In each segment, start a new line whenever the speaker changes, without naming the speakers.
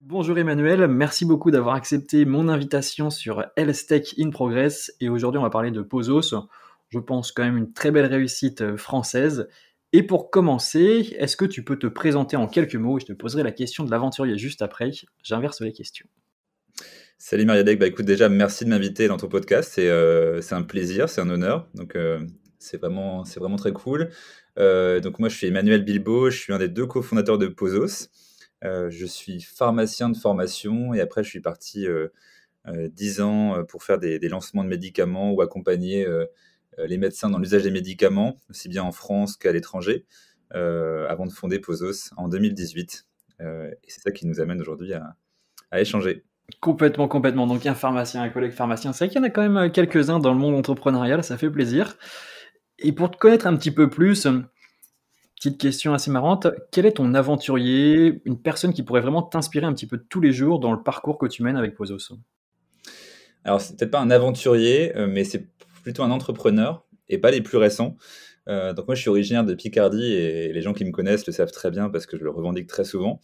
Bonjour Emmanuel, merci beaucoup d'avoir accepté mon invitation sur Health Tech in Progress et aujourd'hui on va parler de Pozos, je pense quand même une très belle réussite française. Et pour commencer, est-ce que tu peux te présenter en quelques mots et je te poserai la question de l'aventurier juste après, j'inverse les questions.
Salut Mariadec, écoute déjà merci de m'inviter dans ton podcast, c'est un plaisir, c'est un honneur, donc c'est vraiment très cool. Donc moi je suis Emmanuel Bilbao, je suis un des deux cofondateurs de Pozos. Je suis pharmacien de formation et après je suis parti 10 ans pour faire des lancements de médicaments ou accompagner les médecins dans l'usage des médicaments, aussi bien en France qu'à l'étranger, avant de fonder Pozos en 2018. Et c'est ça qui nous amène aujourd'hui à échanger.
Complètement. Donc un pharmacien, un collègue pharmacien, c'est vrai qu'il y en a quand même quelques-uns dans le monde entrepreneurial, ça fait plaisir. Et pour te connaître un petit peu plus, petite question assez marrante, quel est ton aventurier, une personne qui pourrait vraiment t'inspirer un petit peu tous les jours dans le parcours que tu mènes avec Pozos?
Alors, c'est peut-être pas un aventurier, mais c'est plutôt un entrepreneur et pas les plus récents. Donc moi, je suis originaire de Picardie et les gens qui me connaissent le savent très bien parce que je le revendique très souvent.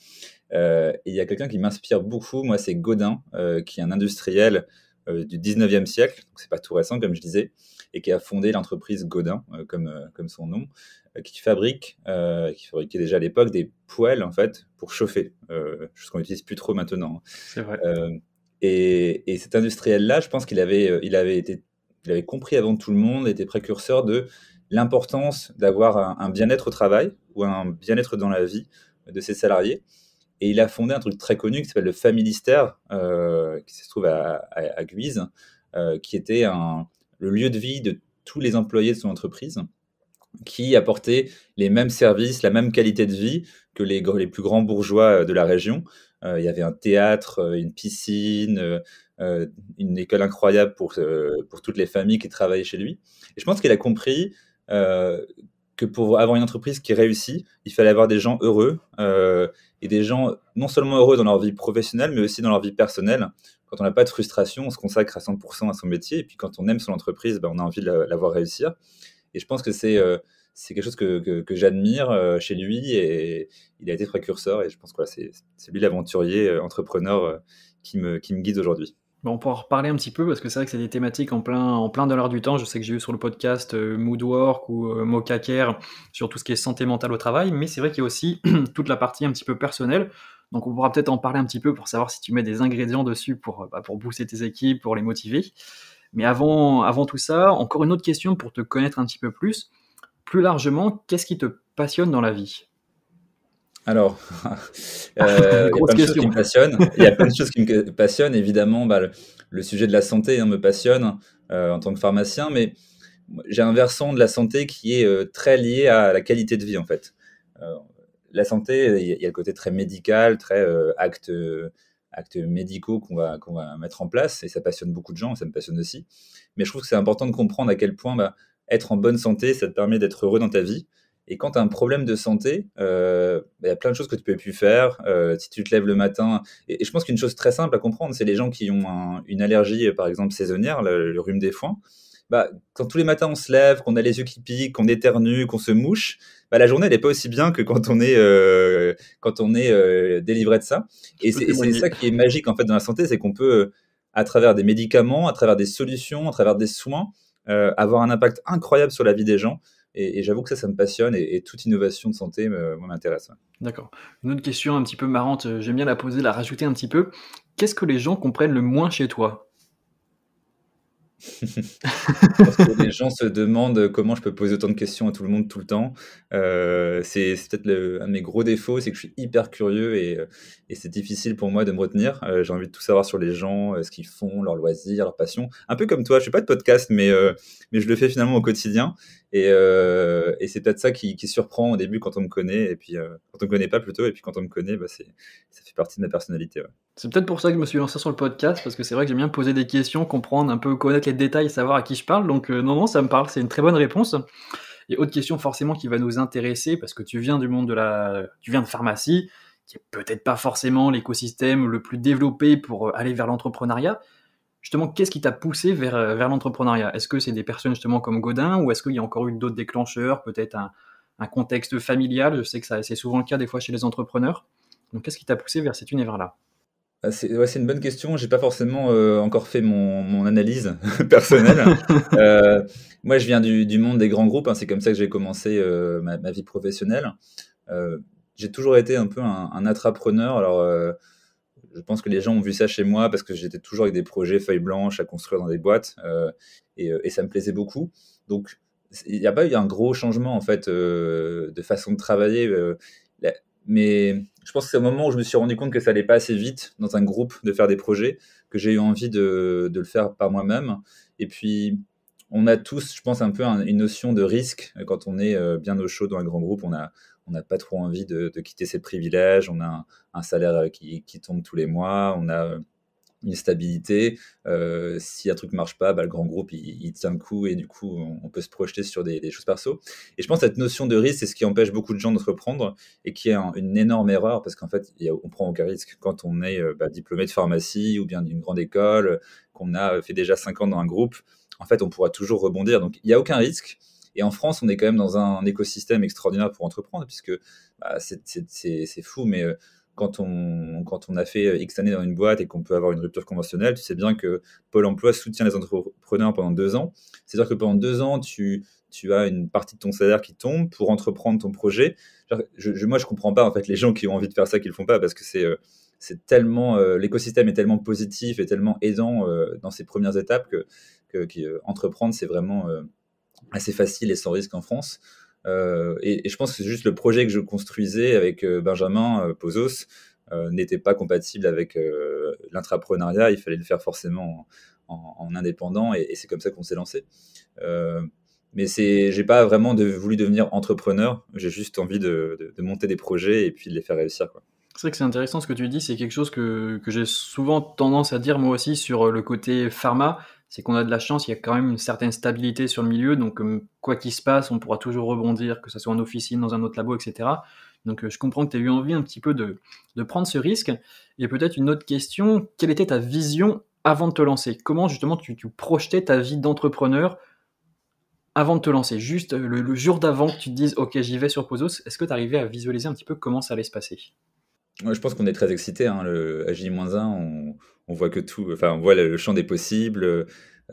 Et il y a quelqu'un qui m'inspire beaucoup, moi, c'est Gaudin, qui est un industriel du 19e siècle, donc c'est pas tout récent, comme je disais, et qui a fondé l'entreprise Gaudin, comme son nom, qui fabriquait déjà à l'époque des poêles, en fait, pour chauffer, chose qu'on n'utilise plus trop maintenant.
C'est vrai.
Euh, et cet industriel-là, je pense il avait compris avant tout le monde, était précurseur de l'importance d'avoir un bien-être au travail ou un bien-être dans la vie de ses salariés. Et il a fondé un truc très connu qui s'appelle le Familistère, qui se trouve à Guise, qui était le lieu de vie de tous les employés de son entreprise, qui apportait les mêmes services, la même qualité de vie que les plus grands bourgeois de la région. Il y avait un théâtre, une piscine, une école incroyable pour toutes les familles qui travaillaient chez lui. Et je pense qu'il a compris euh, que pour avoir une entreprise qui réussit, il fallait avoir des gens heureux et des gens non seulement heureux dans leur vie professionnelle, mais aussi dans leur vie personnelle. Quand on n'a pas de frustration, on se consacre à 100% à son métier. Et puis quand on aime son entreprise, ben, on a envie de la voir réussir. Et je pense que c'est quelque chose que j'admire chez lui et il a été précurseur. Et je pense que voilà, c'est lui l'aventurier, entrepreneur qui me guide aujourd'hui.
Bon, on pourra en reparler un petit peu parce que c'est vrai que c'est des thématiques en plein de l'heure du temps. Je sais que j'ai eu sur le podcast Moodwork ou Mocha Care sur tout ce qui est santé mentale au travail, mais c'est vrai qu'il y a aussi toute la partie un petit peu personnelle. Donc on pourra peut-être en parler un petit peu pour savoir si tu mets des ingrédients dessus pour booster tes équipes, pour les motiver. Mais avant tout ça, encore une autre question pour te connaître un petit peu plus. Plus largement, qu'est-ce qui te passionne dans la vie?
Alors, il y a
Grosse
plein de choses qui
question.
me passionnent. Il y a plein de choses qui me passionnent. Évidemment, bah, le sujet de la santé me passionne en tant que pharmacien, mais j'ai un versant de la santé qui est très lié à la qualité de vie, en fait. Euh, la santé, il y a le côté très médical, très actes médicaux qu'on va mettre en place, et ça passionne beaucoup de gens, et ça me passionne aussi. Mais je trouve que c'est important de comprendre à quel point bah, être en bonne santé, ça te permet d'être heureux dans ta vie. Et quand tu as un problème de santé, bah, il y a plein de choses que tu peux plus faire. Si tu te lèves le matin, et je pense qu'une chose très simple à comprendre, c'est les gens qui ont une allergie, par exemple saisonnière, le rhume des foins. Bah, quand tous les matins on se lève, qu'on a les yeux qui piquent, qu'on éternue, qu'on se mouche, bah, la journée elle est pas aussi bien que quand on est délivré de ça.
Je
Et
peux
c'est
témoigner.
ça qui est magique en fait dans la santé, c'est qu'on peut à travers des médicaments, à travers des solutions, à travers des soins, avoir un impact incroyable sur la vie des gens. Et j'avoue que ça me passionne et toute innovation de santé moi, m'intéresse. Ouais.
D'accord. Une autre question un petit peu marrante, j'aime bien la poser, la rajouter un petit peu. Qu'est-ce que les gens comprennent le moins chez toi?
Je pense que les gens se demandent comment je peux poser autant de questions à tout le monde tout le temps. C'est peut-être un de mes gros défauts, c'est que je suis hyper curieux et c'est difficile pour moi de me retenir. J'ai envie de tout savoir sur les gens, ce qu'ils font, leurs loisirs, leurs passions. Un peu comme toi, je fais pas de podcast, mais je le fais finalement au quotidien. Et c'est peut-être ça qui surprend au début quand on me connaît, et puis quand on me connaît pas plutôt, et puis quand on me connaît, bah, ça fait partie de ma personnalité. Ouais.
C'est peut-être pour ça que je me suis lancé sur le podcast, parce que c'est vrai que j'aime bien poser des questions, comprendre, un peu connaître les détails, savoir à qui je parle. Donc non, ça me parle, c'est une très bonne réponse. Et autre question forcément qui va nous intéresser, parce que tu viens du monde tu viens de pharmacie, qui est peut-être pas forcément l'écosystème le plus développé pour aller vers l'entrepreneuriat. Justement, qu'est-ce qui t'a poussé vers l'entrepreneuriat? Est-ce que c'est des personnes justement comme Godin, ou est-ce qu'il y a encore eu d'autres déclencheurs, peut-être un contexte familial? Je sais que c'est souvent le cas des fois chez les entrepreneurs. Donc qu'est-ce qui t'a poussé vers cet univers-là?
C'est une bonne question. J'ai pas forcément encore fait mon analyse personnelle. Euh, Moi, je viens du monde des grands groupes, hein. C'est comme ça que j'ai commencé ma vie professionnelle. Euh, j'ai toujours été un peu un intrapreneur. Alors, je pense que les gens ont vu ça chez moi parce que j'étais toujours avec des projets feuilles blanches à construire dans des boîtes et ça me plaisait beaucoup. Donc, il n'y a pas eu un gros changement en fait de façon de travailler. La- mais je pense que c'est au moment où je me suis rendu compte que ça allait pas assez vite dans un groupe de faire des projets que j'ai eu envie de le faire par moi-même. Et puis, on a tous, je pense, un peu une notion de risque quand on est bien au chaud dans un grand groupe. On n'a pas trop envie de quitter ses privilèges. On a un salaire qui tombe tous les mois, on a une stabilité. Si un truc marche pas, bah, le grand groupe il tient le coup et du coup on peut se projeter sur des choses perso. Et je pense que cette notion de risque, c'est ce qui empêche beaucoup de gens d'entreprendre et qui est une énorme erreur parce qu'en fait on prend aucun risque quand on est diplômé de pharmacie ou bien d'une grande école, qu'on a fait déjà 5 ans dans un groupe. En fait, on pourra toujours rebondir. Donc il n'y a aucun risque. Et en France, on est quand même dans un écosystème extraordinaire pour entreprendre, puisque c'est fou, mais quand on a fait X années dans une boîte et qu'on peut avoir une rupture conventionnelle, tu sais bien que Pôle emploi soutient les entrepreneurs pendant 2 ans. C'est-à-dire que pendant 2 ans, tu as une partie de ton salaire qui tombe pour entreprendre ton projet. Moi, je comprends pas en fait les gens qui ont envie de faire ça, qui le font pas, parce que c'est tellement l'écosystème est tellement positif et tellement aidant dans ces premières étapes entreprendre, c'est vraiment assez facile et sans risque en France. Et je pense que c'est juste le projet que je construisais avec Benjamin Pozos n'était pas compatible avec l'intrapreneuriat. Il fallait le faire forcément en indépendant et c'est comme ça qu'on s'est lancé. Euh, mais j'ai pas vraiment voulu devenir entrepreneur. J'ai juste envie de monter des projets et puis de les faire réussir, quoi.
C'est vrai que c'est intéressant ce que tu dis, c'est quelque chose que j'ai souvent tendance à dire moi aussi sur le côté pharma, c'est qu'on a de la chance, il y a quand même une certaine stabilité sur le milieu, donc quoi qu'il se passe, on pourra toujours rebondir, que ce soit en officine, dans un autre labo, etc. Donc je comprends que tu as eu envie un petit peu de prendre ce risque. Et peut-être une autre question, quelle était ta vision avant de te lancer? Comment justement tu projetais ta vie d'entrepreneur avant de te lancer? Juste le jour d'avant que tu te dises, ok, j'y vais sur Pozos, est-ce que tu arrivais à visualiser un petit peu comment ça allait se passer?
Ouais, je pense qu'on est très excité, hein, à J-1, on voit que tout, enfin, on voit le champ des possibles.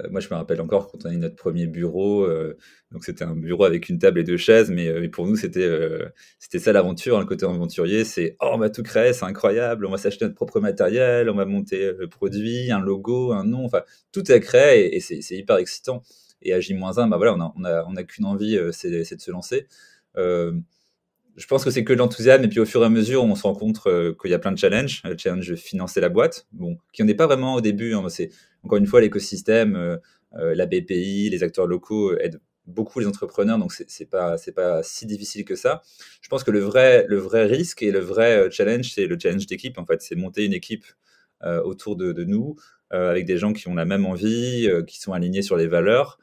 Moi, je me rappelle encore quand on a eu notre premier bureau. Donc, c'était un bureau avec une table et 2 chaises, mais pour nous, c'était ça l'aventure, hein, le côté aventurier. C'est, oh, on va tout créer, c'est incroyable, on va s'acheter notre propre matériel, on va monter le produit, un logo, un nom, enfin, tout est créé et c'est hyper excitant. Et à J-1, bah voilà, on a qu'une envie, c'est de se lancer. Euh, je pense que c'est que de l'enthousiasme et puis au fur et à mesure, on se rend compte qu'il y a plein de challenges. Le challenge de financer la boîte, bon, qui en est pas vraiment au début, hein. C'est encore une fois l'écosystème, la BPI, les acteurs locaux aident beaucoup les entrepreneurs, donc c'est pas si difficile que ça. Je pense que le vrai risque et le vrai challenge, c'est le challenge d'équipe en fait, c'est monter une équipe autour de nous avec des gens qui ont la même envie, qui sont alignés sur les valeurs.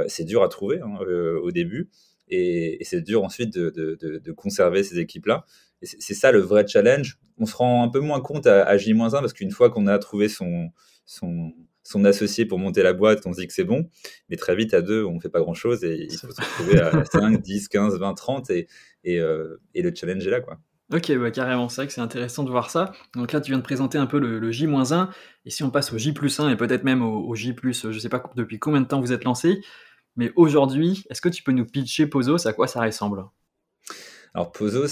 C'est dur à trouver, hein, au début et c'est dur ensuite de conserver ces équipes-là. Et c'est ça le vrai challenge. On se rend un peu moins compte à J-1 parce qu'une fois qu'on a trouvé son, son associé pour monter la boîte, on se dit que c'est bon. Mais très vite, à deux, on ne fait pas grand-chose et il faut se retrouver à 5, 10, 15, 20, 30 et le challenge est là, quoi.
Ok, bah carrément, c'est vrai que c'est intéressant de voir ça. Donc là, tu viens de présenter un peu le J-1, et si on passe au J+1 et peut-être même au J+, je sais pas depuis combien de temps vous êtes lancé, mais aujourd'hui, est-ce que tu peux nous pitcher Pozos, à quoi ça ressemble?
Alors Pozo,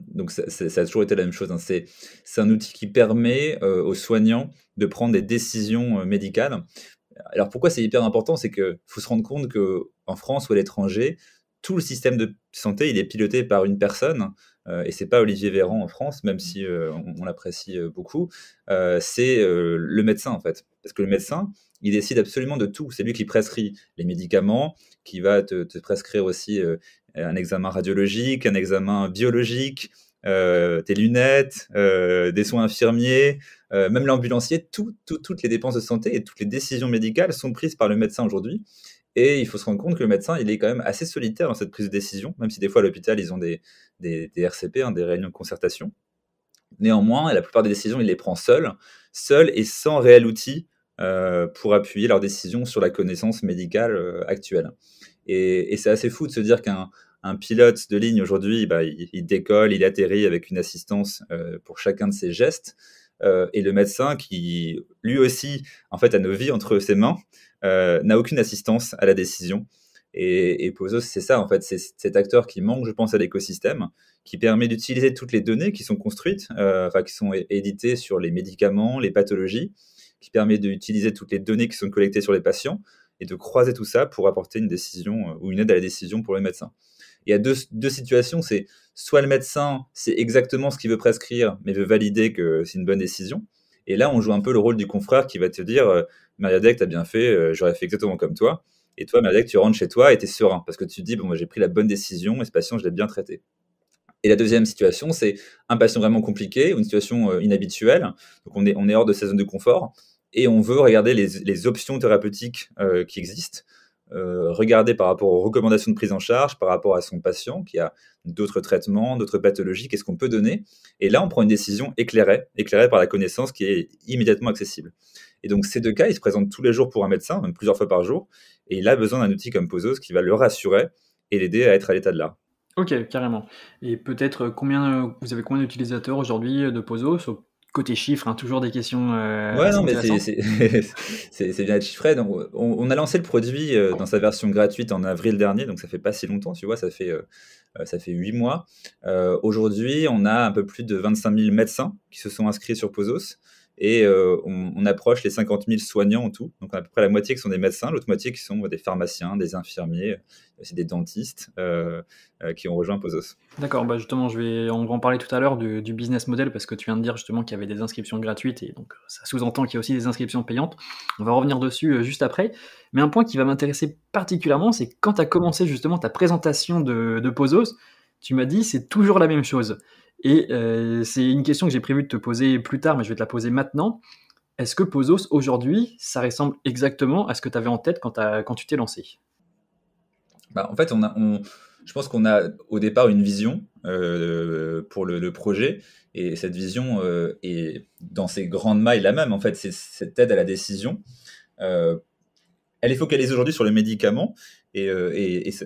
donc ça a toujours été la même chose, hein. C'est un outil qui permet aux soignants de prendre des décisions médicales. Alors pourquoi c'est hyper important? C'est qu'il faut se rendre compte qu'en France ou à l'étranger, tout le système de santé, il est piloté par une personne, et c'est pas Olivier Véran en France, même si on l'apprécie beaucoup. C'est le médecin en fait, parce que le médecin, il décide absolument de tout. C'est lui qui prescrit les médicaments, qui va te prescrire aussi un examen radiologique, un examen biologique, tes lunettes, des soins infirmiers, même l'ambulancier, toutes les dépenses de santé et toutes les décisions médicales sont prises par le médecin aujourd'hui. Et il faut se rendre compte que le médecin, il est quand même assez solitaire dans cette prise de décision, même si des fois à l'hôpital, ils ont des RCP, hein, des réunions de concertation. Néanmoins, la plupart des décisions, il les prend seul et sans réel outil pour appuyer leurs décisions sur la connaissance médicale actuelle. Et c'est assez fou de se dire qu'un pilote de ligne aujourd'hui, bah, il décolle, il atterrit avec une assistance pour chacun de ses gestes. et le médecin qui, lui aussi, en fait, a nos vies entre ses mains, n'a aucune assistance à la décision. Et Pozos, c'est ça, en fait, c'est cet acteur qui manque, je pense, à l'écosystème, qui permet d'utiliser toutes les données qui sont construites, enfin, qui sont éditées sur les médicaments, les pathologies, qui permet d'utiliser toutes les données qui sont collectées sur les patients et de croiser tout ça pour apporter une décision ou une aide à la décision pour le médecin. Il y a deux situations, c'est soit le médecin sait exactement ce qu'il veut prescrire, mais veut valider que c'est une bonne décision. Et là, on joue un peu le rôle du confrère qui va te dire Mariadec, t'as bien fait, j'aurais fait exactement comme toi. Et toi, Mariadec, tu rentres chez toi et t'es serein parce que tu te dis, bon, moi, j'ai pris la bonne décision et ce patient, je l'ai bien traité. Et la deuxième situation, c'est un patient vraiment compliqué ou une situation inhabituelle. Donc, on est hors de sa zone de confort et on veut regarder les options thérapeutiques qui existent, regarder par rapport aux recommandations de prise en charge, par rapport à son patient qui a d'autres traitements, d'autres pathologies, qu'est-ce qu'on peut donner. Et là, on prend une décision éclairée par la connaissance qui est immédiatement accessible. Et donc, ces deux cas, ils se présentent tous les jours pour un médecin, même plusieurs fois par jour, et il a besoin d'un outil comme Pozos qui va le rassurer et l'aider à être à l'état de l'art.
Ok, carrément. Et peut-être vous avez combien d'utilisateurs aujourd'hui de Pozos? Côté chiffres, hein, toujours des questions
Ouais,
assez
non, mais
intéressantes.
c'est bien chiffré. Donc, on a lancé le produit dans sa version gratuite en avril dernier, donc ça fait pas si longtemps, tu vois, ça fait 8 mois. Aujourd'hui, on a un peu plus de 25 000 médecins qui se sont inscrits sur Pozos et on approche les 50 000 soignants en tout. Donc, à peu près la moitié qui sont des médecins, l'autre moitié qui sont des pharmaciens, des infirmiers, aussi des dentistes qui ont rejoint Pozos.
D'accord, bah justement, on va en parler tout à l'heure du business model parce que tu viens de dire justement qu'il y avait des inscriptions gratuites et donc ça sous-entend qu'il y a aussi des inscriptions payantes. On va revenir dessus juste après. Mais un point qui va m'intéresser particulièrement, c'est quand tu as commencé justement ta présentation de Pozos, tu m'as dit c'est toujours la même chose. Et c'est une question que j'ai prévu de te poser plus tard, mais je vais te la poser maintenant. Est-ce que Pozos aujourd'hui, ça ressemble exactement à ce que tu avais en tête quand tu t'es lancé?
Bah, en fait, je pense qu'on a au départ une vision pour le projet, et cette vision est dans ses grandes mailles la même. En fait, c'est cette aide à la décision. Euh, Elle est focalisée aujourd'hui sur les médicaments, et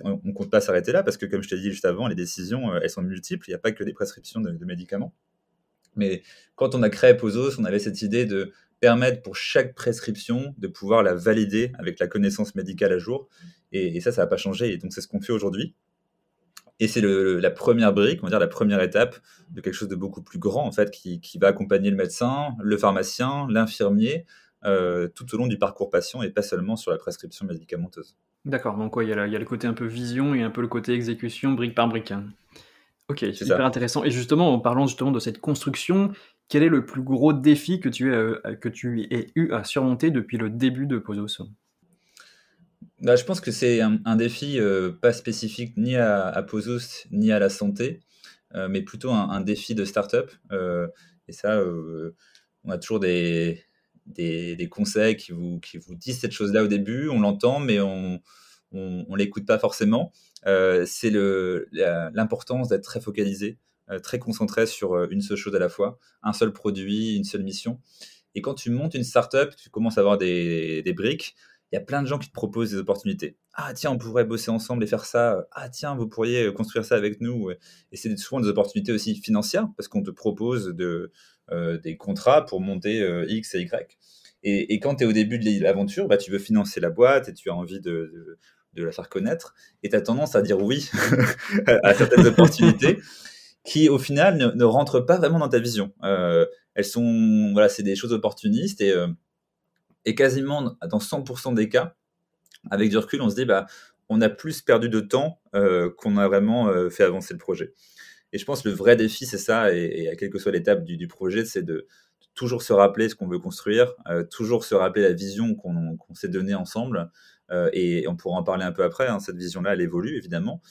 on ne compte pas s'arrêter là parce que, comme je t'ai dit juste avant, les décisions, elles sont multiples. Il n'y a pas que des prescriptions de médicaments. Mais quand on a créé Pozos, on avait cette idée de permettre pour chaque prescription de pouvoir la valider avec la connaissance médicale à jour. Et ça n'a pas changé. Et donc, c'est ce qu'on fait aujourd'hui. Et c'est la première brique, on va dire la première étape de quelque chose de beaucoup plus grand, en fait, qui va accompagner le médecin, le pharmacien, l'infirmier, tout au long du parcours patient et pas seulement sur la prescription médicamenteuse.
D'accord, donc ouais, il y a le côté un peu vision et un peu le côté exécution brique par brique, hein. Ok,
C'est
hyper
ça.
intéressant. Et justement, en parlant justement de cette construction, quel est le plus gros défi que tu aies eu à surmonter depuis le début de Pozos?
Bah, je pense que c'est un défi pas spécifique ni à Pozos ni à la santé, mais plutôt un défi de start-up. Et ça, on a toujours des conseils qui vous disent cette chose-là au début, on l'entend, mais on l'écoute pas forcément. C'est l'importance d'être très focalisé, très concentré sur une seule chose à la fois, un seul produit, une seule mission. Et quand tu montes une startup, tu commences à avoir des briques. Il y a plein de gens qui te proposent des opportunités. Ah tiens, on pourrait bosser ensemble et faire ça. Ah tiens, vous pourriez construire ça avec nous. Et c'est souvent des opportunités aussi financières parce qu'on te propose des contrats pour monter X et Y. Et quand tu es au début de l'aventure, bah, tu veux financer la boîte et tu as envie de la faire connaître. Et tu as tendance à dire oui à certaines opportunités qui, au final, ne rentrent pas vraiment dans ta vision. Elles sont, voilà, c'est des choses opportunistes et quasiment dans 100% des cas, avec du recul, on se dit, bah, on a plus perdu de temps qu'on a vraiment fait avancer le projet. Et je pense que le vrai défi, c'est ça, et quelle que soit l'étape du projet, c'est de toujours se rappeler ce qu'on veut construire, toujours se rappeler la vision qu'on s'est donnée ensemble. Et on pourra en parler un peu après, hein, cette vision-là, elle évolue évidemment.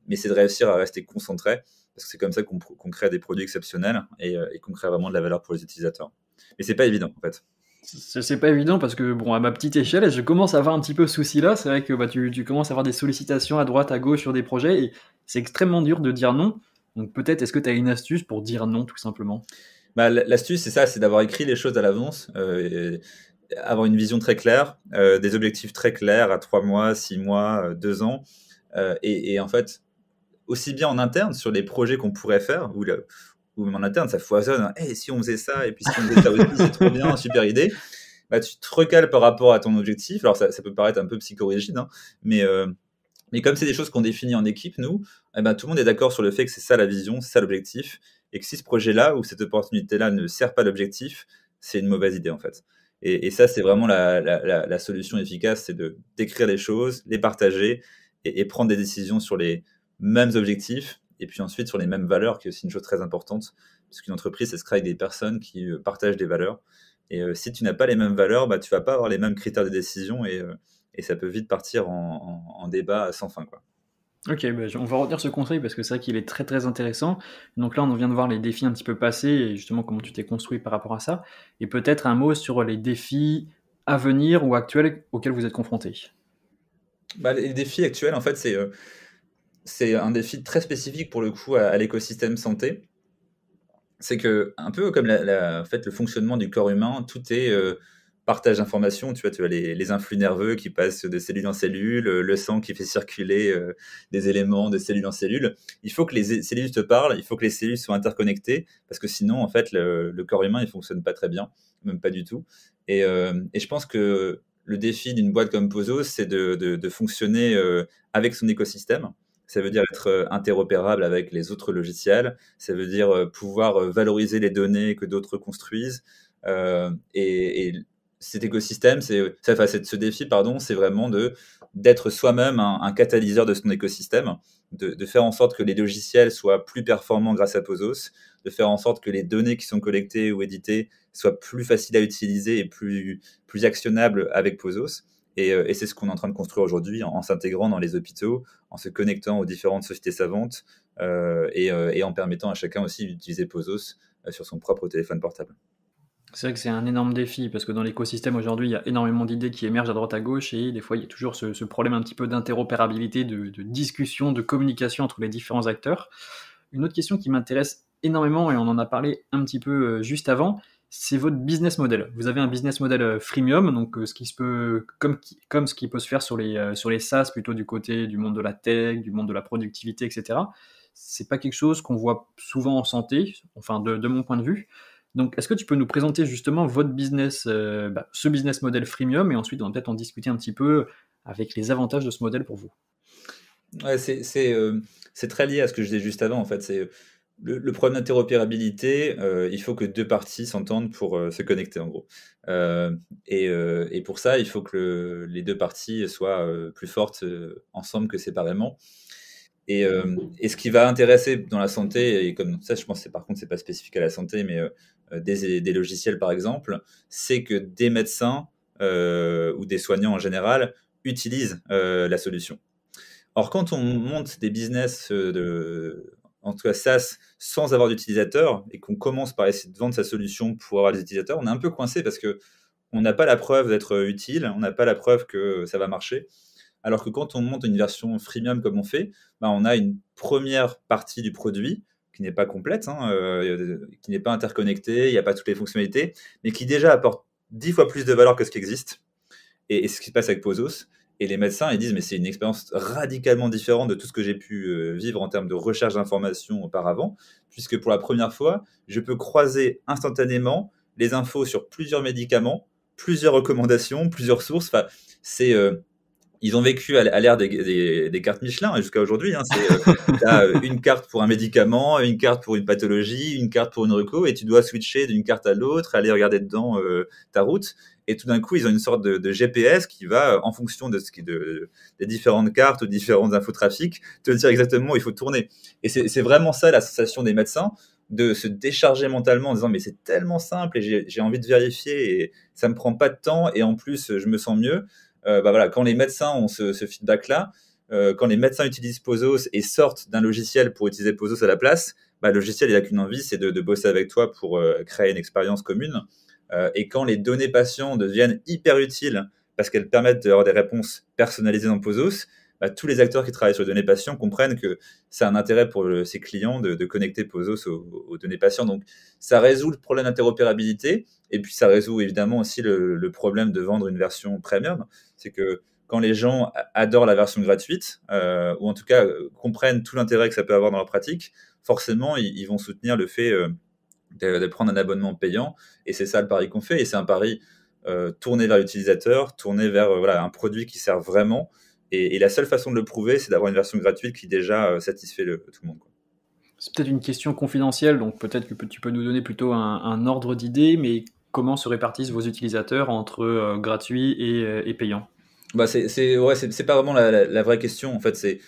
Mais c'est de réussir à rester concentré, parce que c'est comme ça qu'on crée des produits exceptionnels et qu'on crée vraiment de la valeur pour les utilisateurs. Mais c'est pas évident, en fait.
C'est pas évident parce que, bon, à ma petite échelle, je commence à avoir un petit peu ce souci-là. C'est vrai que bah, tu commences à avoir des sollicitations à droite, à gauche sur des projets et c'est extrêmement dur de dire non. Donc peut-être, est-ce que tu as une astuce pour dire non, tout simplement?
Bah, l'astuce, c'est ça, c'est d'avoir écrit les choses à l'avance, avoir une vision très claire, des objectifs très clairs à 3 mois, 6 mois, 2 ans. Et en fait, aussi bien en interne sur les projets qu'on pourrait faire, ou même en interne, ça foisonne. Hey, si on faisait ça, et puis si on faisait ça aussi, c'est trop bien, super idée. Bah, tu te recales par rapport à ton objectif. Alors, ça peut paraître un peu psychorigide, hein, mais comme c'est des choses qu'on définit en équipe, nous, eh ben, tout le monde est d'accord sur le fait que c'est ça la vision, c'est ça l'objectif, et que si ce projet-là ou cette opportunité-là ne sert pas l'objectif, c'est une mauvaise idée en fait. Et ça, c'est vraiment la solution efficace, c'est de décrire les choses, les partager et prendre des décisions sur les mêmes objectifs, et puis ensuite sur les mêmes valeurs, qui est aussi une chose très importante, parce qu'une entreprise, ça se crée avec des personnes qui partagent des valeurs. Et si tu n'as pas les mêmes valeurs, bah, tu vas pas avoir les mêmes critères de décision, et ça peut vite partir en débat sans fin, quoi.
Ok, bah, on va retenir ce conseil parce que c'est vrai qu'il est très très intéressant. Donc là, on vient de voir les défis un petit peu passés et justement comment tu t'es construit par rapport à ça. Et peut-être un mot sur les défis à venir ou actuels auxquels vous êtes confrontés.
Bah, les défis actuels, en fait, c'est un défi très spécifique pour le coup à l'écosystème santé. C'est que, un peu comme en fait, le fonctionnement du corps humain, tout est partage d'informations. Tu vois les influx nerveux qui passent de cellule en cellule, le sang qui fait circuler des éléments de cellule en cellule. Il faut que les cellules te parlent, il faut que les cellules soient interconnectées, parce que sinon, en fait, le corps humain, il fonctionne pas très bien, même pas du tout. Et je pense que le défi d'une boîte comme Pozos, c'est de fonctionner avec son écosystème. Ça veut dire être interopérable avec les autres logiciels. Ça veut dire pouvoir valoriser les données que d'autres construisent. Et cet écosystème, ce défi, pardon, c'est vraiment d'être soi-même un catalyseur de son écosystème, de faire en sorte que les logiciels soient plus performants grâce à Pozos, de faire en sorte que les données qui sont collectées ou éditées soient plus faciles à utiliser et plus actionnables avec Pozos. Et c'est ce qu'on est en train de construire aujourd'hui en s'intégrant dans les hôpitaux, en se connectant aux différentes sociétés savantes et en permettant à chacun aussi d'utiliser Pozos sur son propre téléphone portable.
C'est vrai que c'est un énorme défi parce que dans l'écosystème aujourd'hui, il y a énormément d'idées qui émergent à droite à gauche et des fois, il y a toujours ce problème un petit peu d'interopérabilité, de discussion, de communication entre les différents acteurs. Une autre question qui m'intéresse énormément, et on en a parlé un petit peu juste avant, c'est votre business model. Vous avez un business model freemium, donc ce qui se peut, comme ce qui peut se faire sur les SaaS, plutôt du côté du monde de la tech, du monde de la productivité, etc. C'est pas quelque chose qu'on voit souvent en santé, enfin de mon point de vue. Donc, est-ce que tu peux nous présenter justement votre business, ce business model freemium, et ensuite on va peut-être en discuter un petit peu avec les avantages de ce modèle pour vous.
Ouais, c'est très lié à ce que je disais juste avant, en fait. C'est le problème d'interopérabilité, il faut que deux parties s'entendent pour se connecter, en gros. Et pour ça, il faut que les deux parties soient plus fortes ensemble que séparément. Et ce qui va intéresser dans la santé, et comme ça, je pense que par contre, c'est pas spécifique à la santé, mais des logiciels, par exemple, c'est que des médecins ou des soignants en général utilisent la solution. Or, quand on monte des business en tout cas SaaS, sans avoir d'utilisateurs, et qu'on commence par essayer de vendre sa solution pour avoir des utilisateurs, on est un peu coincé parce que on n'a pas la preuve d'être utile, on n'a pas la preuve que ça va marcher. Alors que quand on monte une version freemium comme on fait, bah, on a une première partie du produit qui n'est pas complète, hein, qui n'est pas interconnectée, il n'y a pas toutes les fonctionnalités, mais qui déjà apporte 10 fois plus de valeur que ce qui existe. Et ce qui se passe avec Pozos. Et les médecins, ils disent, mais c'est une expérience radicalement différente de tout ce que j'ai pu vivre en termes de recherche d'informations auparavant, puisque pour la première fois, je peux croiser instantanément les infos sur plusieurs médicaments, plusieurs recommandations, plusieurs sources. Enfin, c'est ils ont vécu à l'ère des cartes Michelin jusqu'à aujourd'hui. Hein. Tu as une carte pour un médicament, une carte pour une pathologie, une carte pour une reco, et tu dois switcher d'une carte à l'autre, aller regarder dedans ta route. Et tout d'un coup, ils ont une sorte de GPS qui va, en fonction des différentes cartes ou différentes infotrafics, te dire exactement où il faut tourner. Et c'est vraiment ça la sensation des médecins, de se décharger mentalement en disant mais c'est tellement simple et j'ai envie de vérifier et ça me prend pas de temps et en plus je me sens mieux. Bah voilà, quand les médecins ont ce feedback-là, quand les médecins utilisent Pozos et sortent d'un logiciel pour utiliser Pozos à la place, bah, le logiciel il n'a qu'une envie, c'est de bosser avec toi pour créer une expérience commune. Et quand les données patients deviennent hyper utiles parce qu'elles permettent d'avoir des réponses personnalisées dans Pozos, bah, tous les acteurs qui travaillent sur les données patients comprennent que c'est un intérêt pour ses clients de connecter Pozos aux données patients. Donc ça résout le problème d'interopérabilité et puis ça résout évidemment aussi le problème de vendre une version premium. C'est que quand les gens adorent la version gratuite, ou en tout cas comprennent tout l'intérêt que ça peut avoir dans leur pratique, forcément, ils vont soutenir le fait de prendre un abonnement payant. Et c'est ça le pari qu'on fait. Et c'est un pari tourné vers l'utilisateur, tourné vers voilà, un produit qui sert vraiment. Et la seule façon de le prouver, c'est d'avoir une version gratuite qui déjà satisfait tout le monde, quoi.
C'est peut-être une question confidentielle, donc peut-être que tu peux nous donner plutôt un ordre d'idée, mais comment se répartissent vos utilisateurs entre gratuit et payant?
Bah, c'est pas vraiment la vraie question. En fait, c'est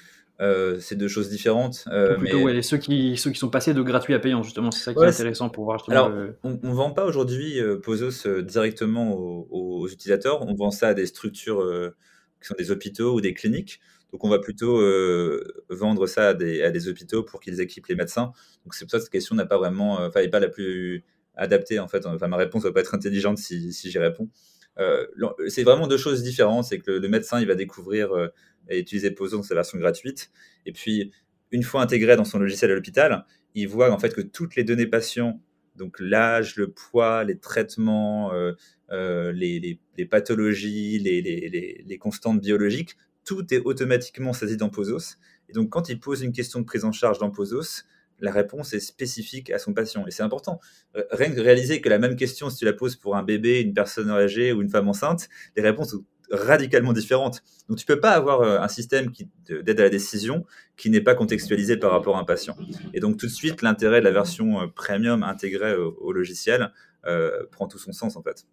deux choses différentes.
Ou plutôt,
Mais
ouais, ceux qui sont passés de gratuit à payant, justement, c'est ça qui est
ouais,
intéressant pour voir justement
alors,
le.
on vend pas aujourd'hui Pozos directement aux utilisateurs. On vend ça à des structures qui sont des hôpitaux ou des cliniques. Donc, on va plutôt vendre ça à des hôpitaux pour qu'ils équipent les médecins. Donc, c'est pour ça que cette question n'a pas vraiment, enfin, n'est pas la plus adaptée en fait. Enfin, ma réponse va pas être intelligente si j'y réponds. C'est vraiment deux choses différentes. C'est que le médecin, il va découvrir et utiliser Pozos dans sa version gratuite. Et puis, une fois intégré dans son logiciel à l'hôpital, il voit en fait que toutes les données patients, donc l'âge, le poids, les traitements, les pathologies, les constantes biologiques, tout est automatiquement saisi dans Pozos. Et donc, quand il pose une question de prise en charge dans Pozos, la réponse est spécifique à son patient. Et c'est important. Rien que réaliser que la même question, si tu la poses pour un bébé, une personne âgée ou une femme enceinte, les réponses sont radicalement différentes. Donc, tu peux pas avoir un système d'aide à la décision qui n'est pas contextualisé par rapport à un patient. Et donc, tout de suite, l'intérêt de la version premium intégrée au logiciel prend tout son sens, en fait.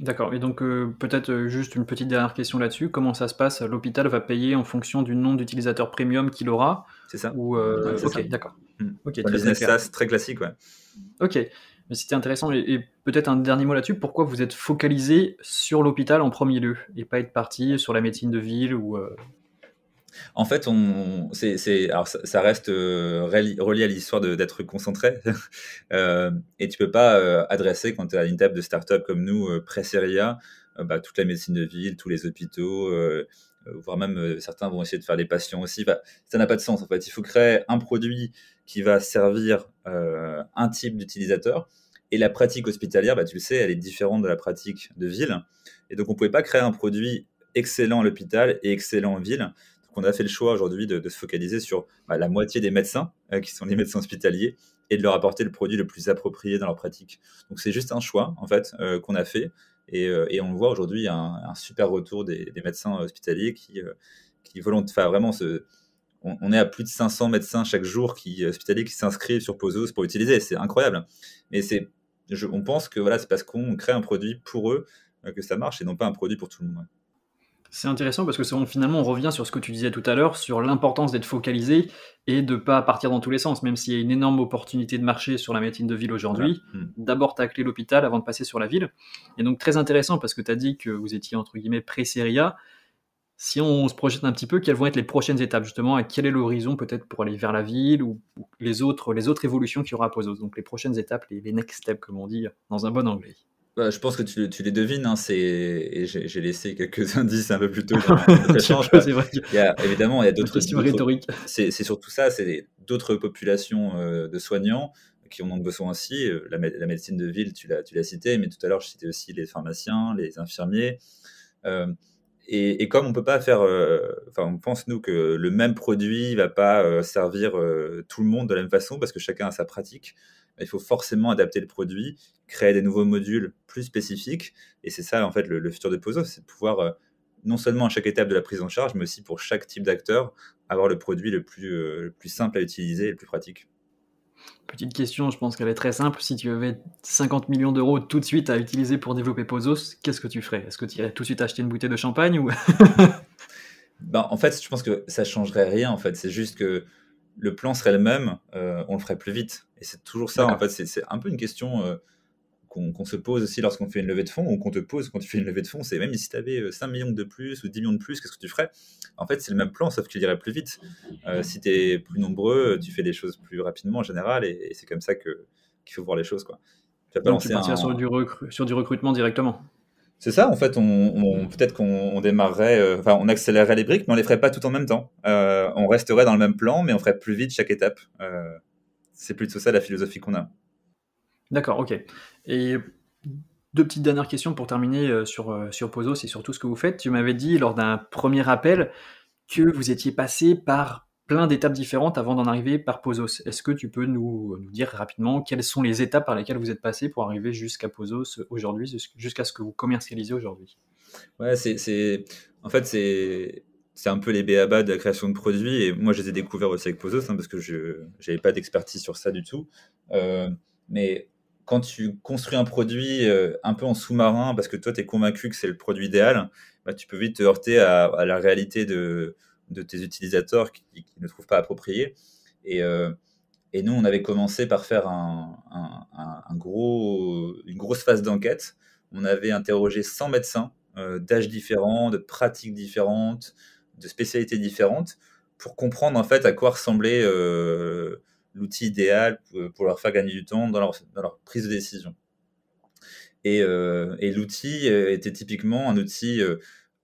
D'accord. Et donc peut-être juste une petite dernière question là-dessus. Comment ça se passe? L'hôpital va payer en fonction du nombre d'utilisateurs premium qu'il aura?
C'est ça.
Ou
Ouais, c'est ça.
ok, d'accord. Ok,
Un
très très
business
clair.
SaaS très classique, ouais.
Ok, mais c'était intéressant. Et peut-être un dernier mot là-dessus. Pourquoi vous êtes focalisé sur l'hôpital en premier lieu et pas être parti sur la médecine de ville ou
En fait, alors ça reste relié à l'histoire d'être concentré. Et tu peux pas adresser, quand tu as une table de start-up comme nous, pré-série A, bah, toute la médecine de ville, tous les hôpitaux, voire même certains vont essayer de faire des patients aussi. Bah, ça n'a pas de sens, en fait. Il faut créer un produit qui va servir un type d'utilisateur. Et la pratique hospitalière, bah, tu le sais, elle est différente de la pratique de ville. Et donc, on ne pouvait pas créer un produit excellent à l'hôpital et excellent en ville. Donc, on a fait le choix aujourd'hui de se focaliser sur la moitié des médecins, qui sont les médecins hospitaliers, et de leur apporter le produit le plus approprié dans leur pratique. Donc, c'est juste un choix, en fait, qu'on a fait. Et on le voit aujourd'hui, un super retour des médecins hospitaliers qui volontairement, vraiment, on est à plus de 500 médecins chaque jour hospitaliers qui s'inscrivent sur Pozos pour utiliser. C'est incroyable. Mais on pense que voilà, c'est parce qu'on crée un produit pour eux que ça marche et non pas un produit pour tout le monde. Ouais.
c'est intéressant parce que finalement on revient sur ce que tu disais tout à l'heure, sur l'importance d'être focalisé et de pas partir dans tous les sens, même s'il y a une énorme opportunité de marché sur la médecine de ville
Voilà.
aujourd'hui, d'abord tacler l'hôpital avant de passer sur la ville. Et donc très intéressant parce que tu as dit que vous étiez entre guillemets pré-série A. Si on se projette un petit peu, quelles vont être les prochaines étapes justement et quel est l'horizon peut-être pour aller vers la ville ou les autres évolutions qu'il y aura à Pozos. Donc les prochaines étapes, les next steps comme on dit dans un bon anglais.
Bah, je pense que tu les devines, hein, et j'ai laissé quelques indices un peu plus tôt dans notre
Un petit
échange.
peu, c'est vrai que
Évidemment, il y a
une question rhétorique.
c'est surtout ça, c'est d'autres populations de soignants qui en ont besoin aussi. La médecine de ville, tu l'as cité, mais tout à l'heure, je citais aussi les pharmaciens, les infirmiers. Euh, et comme on peut pas faire, enfin, on pense nous que le même produit va pas servir tout le monde de la même façon parce que chacun a sa pratique. Il faut forcément adapter le produit, créer des nouveaux modules plus spécifiques. Et c'est ça, en fait, le futur de Pozo, c'est de pouvoir, non seulement à chaque étape de la prise en charge, mais aussi pour chaque type d'acteur, avoir le produit le plus simple à utiliser et le plus pratique.
Petite question, je pense qu'elle est très simple. Si tu avais 50 millions d'euros tout de suite à utiliser pour développer Pozos, qu'est-ce que tu ferais? Est-ce que tu irais tout de suite acheter une bouteille de champagne ou
Ben, en fait, je pense que ça changerait rien. En fait, c'est juste que le plan serait le même, on le ferait plus vite. Et c'est toujours ça. En
D'accord.
fait, c'est un peu une question qu'on se pose aussi lorsqu'on fait une levée de fonds, ou qu'on te pose quand tu fais une levée de fonds, c'est même si tu avais 5 millions de plus ou 10 millions de plus, qu'est-ce que tu ferais? En fait, c'est le même plan, sauf qu'il irait plus vite. Si tu es plus nombreux, tu fais des choses plus rapidement en général, et c'est comme ça qu'il faut voir les choses, quoi. Tu vas pas
Donc tu
lancer
partirais
un.
sur du recrutement directement.
C'est ça, en fait, peut-être qu'on démarrerait, enfin, on accélérerait les briques, mais on les ferait pas tout en même temps. On resterait dans le même plan, mais on ferait plus vite chaque étape. C'est plutôt ça la philosophie qu'on a.
D'accord, ok. Et deux petites dernières questions pour terminer sur Pozos et sur tout ce que vous faites. Tu m'avais dit lors d'un premier appel que vous étiez passé par plein d'étapes différentes avant d'en arriver par Pozos. Est-ce que tu peux nous dire rapidement quelles sont les étapes par lesquelles vous êtes passé pour arriver jusqu'à Pozos aujourd'hui, jusqu'à ce que vous commercialisez aujourd'hui?
Ouais, en fait, c'est un peu les b.a-ba de la création de produits. Et moi, je les ai découverts aussi avec Pozos, parce que je n'avais pas d'expertise sur ça du tout. Mais quand tu construis un produit un peu en sous-marin, parce que toi, tu es convaincu que c'est le produit idéal, bah, tu peux vite te heurter à la réalité de tes utilisateurs qui ne trouvent pas approprié. Et, et nous, on avait commencé par faire une grosse phase d'enquête. On avait interrogé 100 médecins d'âges différents, de pratiques différentes, de spécialités différentes, pour comprendre en fait à quoi ressemblait l'outil idéal pour leur faire gagner du temps dans leur prise de décision. Et l'outil était typiquement un outil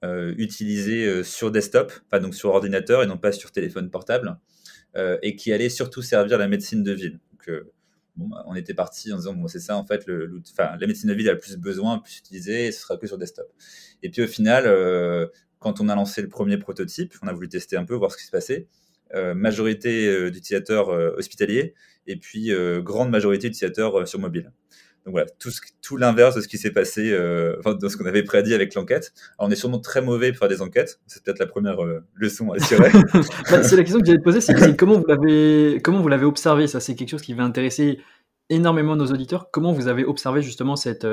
utilisé sur desktop, enfin donc sur ordinateur et non pas sur téléphone portable, et qui allait surtout servir la médecine de ville. Donc, on était parti en disant bon, c'est ça en fait, la médecine de ville a le plus besoin, le plus utilisée, et ce sera que sur desktop. Et puis au final, quand on a lancé le premier prototype, on a voulu tester un peu, voir ce qui se passait. Majorité d'utilisateurs hospitaliers, et puis grande majorité d'utilisateurs sur mobile. Donc voilà, tout l'inverse de ce qui s'est passé, de ce qu'on avait prédit avec l'enquête. Alors, on est sûrement très mauvais pour faire des enquêtes. C'est peut-être la première leçon à tirer.
C'est la question que j'allais te poser, c'est comment vous l'avez observé. Ça, c'est quelque chose qui va intéresser énormément nos auditeurs. Comment vous avez observé justement cette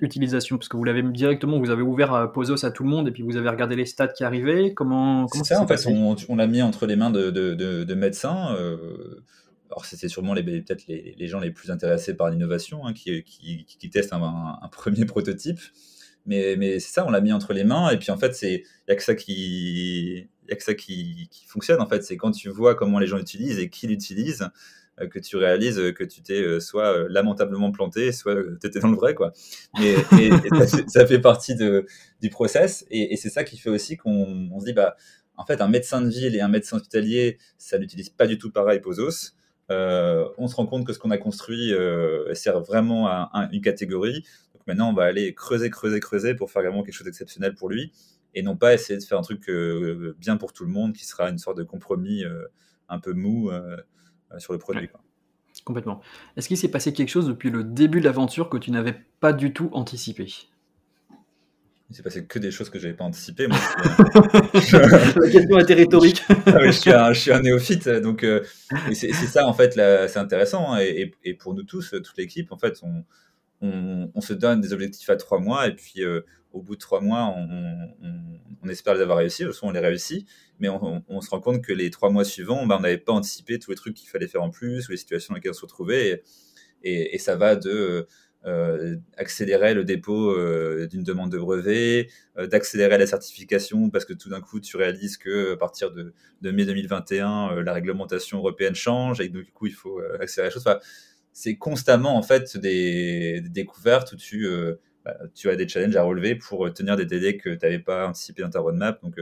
utilisation? Parce que vous l'avez directement, vous avez ouvert Pozos à tout le monde et puis vous avez regardé les stats qui arrivaient. Comment
C'est
ça
ça,
s'est
en fait,
passé?
on l'a mis entre les mains de médecins. Alors, c'était sûrement peut-être les gens les plus intéressés par l'innovation, qui testent un premier prototype. Mais c'est ça, on l'a mis entre les mains. Et puis, en fait, il n'y a que ça qui fonctionne. En fait, c'est quand tu vois comment les gens l'utilisent et qui l'utilisent, que tu réalises que tu t'es soit lamentablement planté, soit tu étais dans le vrai, quoi. Mais ça fait partie du process. Et c'est ça qui fait aussi qu'on se dit, bah, en fait, un médecin de ville et un médecin hospitalier, ça n'utilise pas du tout pareil Pozos. On se rend compte que ce qu'on a construit sert vraiment à une catégorie. Donc maintenant, on va aller creuser pour faire vraiment quelque chose d'exceptionnel pour lui, et non pas essayer de faire un truc bien pour tout le monde, qui sera une sorte de compromis un peu mou sur le produit,
Ouais,
quoi.
complètement. Est-ce qu'il s'est passé quelque chose depuis le début de l'aventure que tu n'avais pas du tout anticipé?
Il s'est passé que des choses que j'avais pas anticipées. Moi,
La question était rhétorique.
je suis un néophyte, donc et c'est ça en fait, c'est intéressant, hein, et pour nous tous, toute l'équipe, en fait, on se donne des objectifs à 3 mois, et puis au bout de 3 mois, on espère les avoir réussis. De toute façon, on les réussit, mais on se rend compte que les 3 mois suivants, on n'avait pas anticipé tous les trucs qu'il fallait faire en plus, ou les situations dans lesquelles on se retrouvait. Et ça va de accélérer le dépôt d'une demande de brevet, d'accélérer la certification, parce que tout d'un coup, tu réalises que à partir de mai 2021, la réglementation européenne change, et que du coup, il faut accélérer les choses. Enfin, c'est constamment en fait des découvertes où tu as des challenges à relever pour tenir des délais que tu n'avais pas anticipés dans ta roadmap. Donc,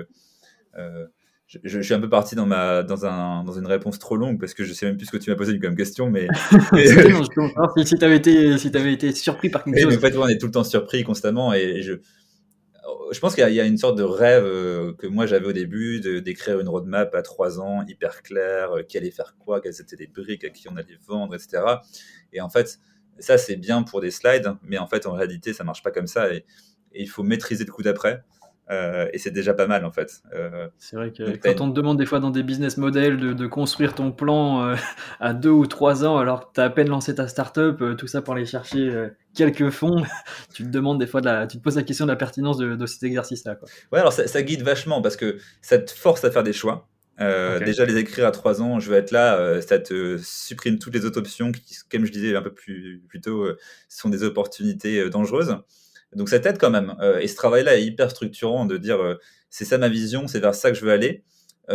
je suis un peu parti dans une réponse trop longue, parce que je sais même plus ce que tu m'as posé comme question, mais
Non, je peux savoir si t'avais été surpris par quelque
oui, mais
chose.
en fait, ouais, on est tout le temps surpris constamment, et je pense qu'il y a une sorte de rêve que moi j'avais au début, d'écrire une roadmap à 3 ans hyper claire, qui allait faire quoi, quelles étaient les briques, à qui on allait vendre, etc. Et en fait, ça c'est bien pour des slides, mais en fait en réalité ça marche pas comme ça, et il faut maîtriser le coup d'après, et c'est déjà pas mal en fait.
C'est vrai que
Donc
quand on te demande des fois dans des business models de construire ton plan à 2 ou 3 ans alors que tu as à peine lancé ta startup, tout ça pour aller chercher quelques fonds, tu te demandes des fois tu te poses la question de la pertinence de cet exercice-là, quoi.
Ouais, alors ça guide vachement, parce que ça te force à faire des choix.
Ok.
Déjà, les écrire à 3 ans, je veux être là, ça te supprime toutes les autres options qui, comme je disais un peu plus tôt, sont des opportunités dangereuses. Donc ça t'aide quand même. Et ce travail-là est hyper structurant, de dire c'est ça ma vision, c'est vers ça que je veux aller.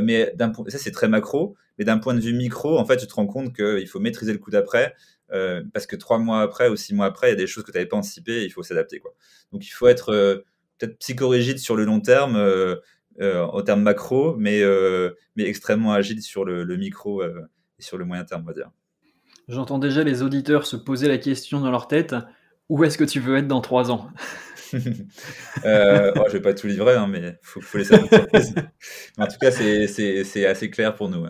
Mais ça, c'est très macro. Mais d'un point de vue micro, en fait, tu te rends compte qu'il faut maîtriser le coup d'après, parce que 3 mois après ou 6 mois après, il y a des choses que tu n'avais pas anticipées, et il faut s'adapter, quoi. Donc il faut être peut-être psychorigide sur le long terme, en termes macro, mais extrêmement agile sur le micro et sur le moyen terme, on va dire.
J'entends déjà les auditeurs se poser la question dans leur tête. Où est-ce que tu veux être dans 3 ans?
Je vais pas tout livrer, hein, mais faut laisser un peu de surprise. Mais en tout cas, c'est assez clair pour nous, ouais.